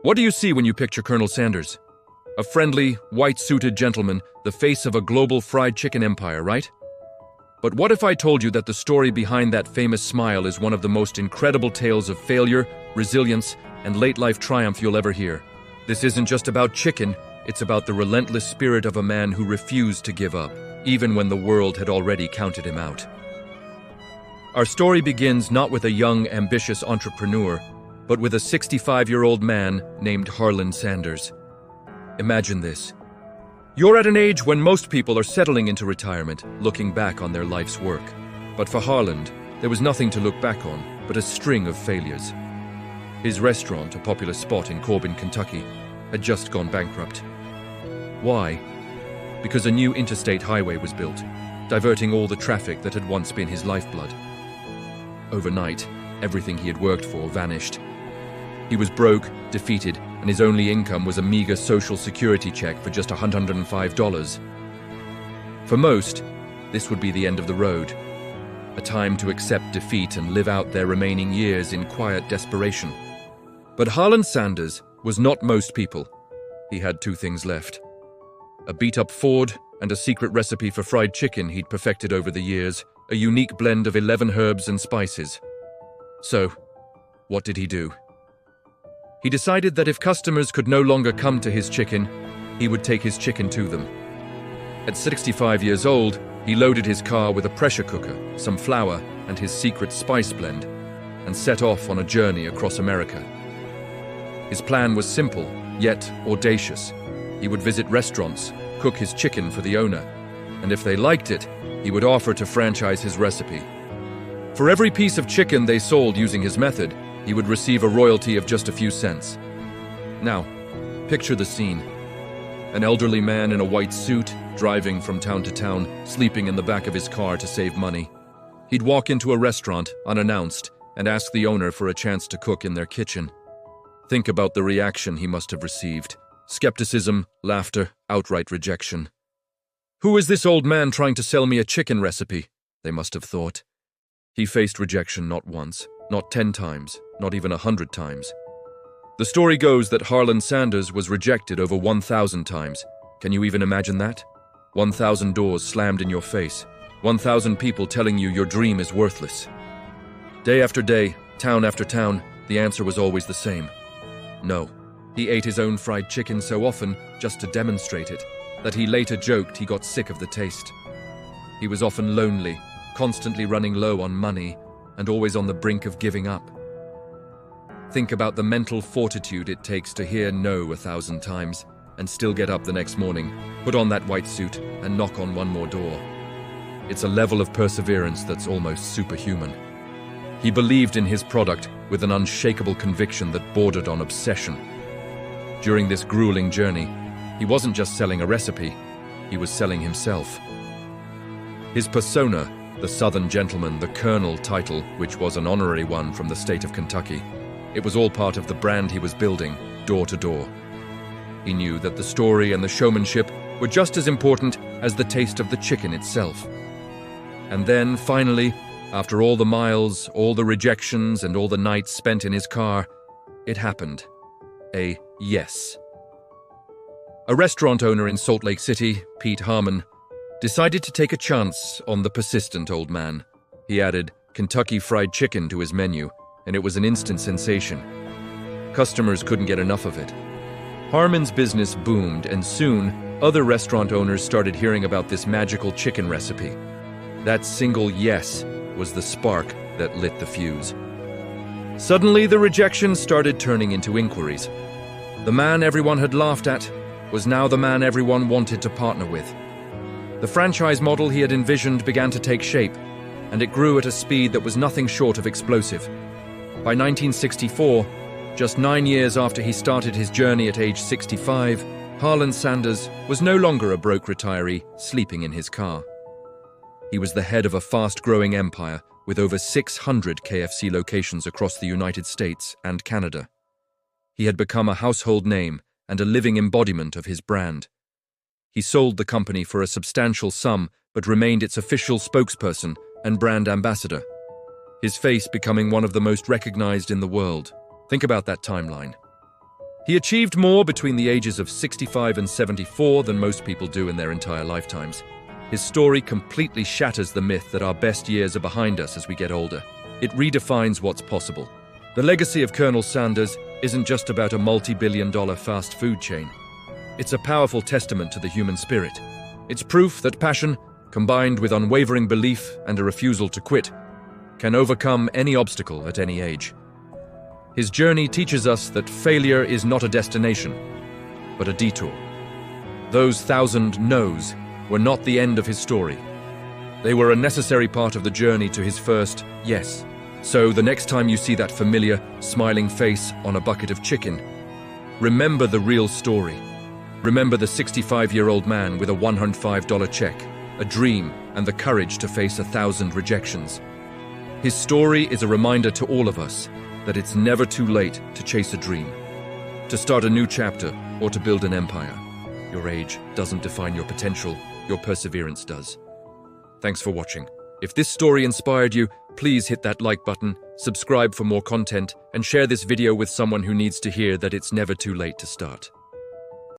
What do you see when you picture Colonel Sanders? A friendly, white-suited gentleman, the face of a global fried chicken empire, right? But what if I told you that the story behind that famous smile is one of the most incredible tales of failure, resilience, and late-life triumph you'll ever hear? This isn't just about chicken, it's about the relentless spirit of a man who refused to give up, even when the world had already counted him out. Our story begins not with a young, ambitious entrepreneur, but with a 65-year-old man named Harland Sanders. Imagine this. You're at an age when most people are settling into retirement, looking back on their life's work. But for Harland, there was nothing to look back on, but a string of failures. His restaurant, a popular spot in Corbin, Kentucky, had just gone bankrupt. Why? Because a new interstate highway was built, diverting all the traffic that had once been his lifeblood. Overnight, everything he had worked for vanished. He was broke, defeated, and his only income was a meager Social Security check for just $105. For most, this would be the end of the road, a time to accept defeat and live out their remaining years in quiet desperation. But Harland Sanders was not most people. He had two things left: a beat-up Ford and a secret recipe for fried chicken he'd perfected over the years, a unique blend of 11 herbs and spices. So, what did he do? He decided that if customers could no longer come to his chicken, he would take his chicken to them. At 65 years old, he loaded his car with a pressure cooker, some flour, and his secret spice blend, and set off on a journey across America. His plan was simple, yet audacious. He would visit restaurants, cook his chicken for the owner, and if they liked it, he would offer to franchise his recipe. For every piece of chicken they sold using his method, he would receive a royalty of just a few cents. Now, picture the scene. An elderly man in a white suit, driving from town to town, sleeping in the back of his car to save money. He'd walk into a restaurant, unannounced, and ask the owner for a chance to cook in their kitchen. Think about the reaction he must have received. Skepticism, laughter, outright rejection. Who is this old man trying to sell me a chicken recipe? They must have thought. He faced rejection not once, not 10 times, not even 100 times. The story goes that Harland Sanders was rejected over 1,000 times. Can you even imagine that? 1,000 doors slammed in your face. 1,000 people telling you your dream is worthless. Day after day, town after town, the answer was always the same. No. He ate his own fried chicken so often, just to demonstrate it, that he later joked he got sick of the taste. He was often lonely, constantly running low on money, and always on the brink of giving up. Think about the mental fortitude it takes to hear no 1,000 times, and still get up the next morning, put on that white suit, and knock on one more door. It's a level of perseverance that's almost superhuman. He believed in his product with an unshakable conviction that bordered on obsession. During this grueling journey, he wasn't just selling a recipe, he was selling himself. His persona, the Southern gentleman, the Colonel title, which was an honorary one from the state of Kentucky, it was all part of the brand he was building, door to door. He knew that the story and the showmanship were just as important as the taste of the chicken itself. And then, finally, after all the miles, all the rejections, and all the nights spent in his car, it happened. A yes. A restaurant owner in Salt Lake City, Pete Harmon, decided to take a chance on the persistent old man. He added Kentucky Fried Chicken to his menu, and it was an instant sensation. Customers couldn't get enough of it. Harmon's business boomed, and soon, other restaurant owners started hearing about this magical chicken recipe. That single yes was the spark that lit the fuse. Suddenly, the rejections started turning into inquiries. The man everyone had laughed at was now the man everyone wanted to partner with. The franchise model he had envisioned began to take shape, and it grew at a speed that was nothing short of explosive. By 1964, just 9 years after he started his journey at age 65, Harland Sanders was no longer a broke retiree sleeping in his car. He was the head of a fast-growing empire with over 600 KFC locations across the United States and Canada. He had become a household name and a living embodiment of his brand. He sold the company for a substantial sum, but remained its official spokesperson and brand ambassador, his face becoming one of the most recognized in the world. Think about that timeline. He achieved more between the ages of 65 and 74 than most people do in their entire lifetimes. His story completely shatters the myth that our best years are behind us as we get older. It redefines what's possible. The legacy of Colonel Sanders isn't just about a multi-billion-dollar fast food chain. It's a powerful testament to the human spirit. It's proof that passion, combined with unwavering belief and a refusal to quit, can overcome any obstacle at any age. His journey teaches us that failure is not a destination, but a detour. Those 1,000 no's were not the end of his story. They were a necessary part of the journey to his first yes. So the next time you see that familiar, smiling face on a bucket of chicken, remember the real story. Remember the 65-year-old man with a $105 check, a dream, and the courage to face 1,000 rejections. His story is a reminder to all of us that it's never too late to chase a dream, to start a new chapter, or to build an empire. Your age doesn't define your potential, your perseverance does. Thanks for watching. If this story inspired you, please hit that like button, subscribe for more content, and share this video with someone who needs to hear that it's never too late to start.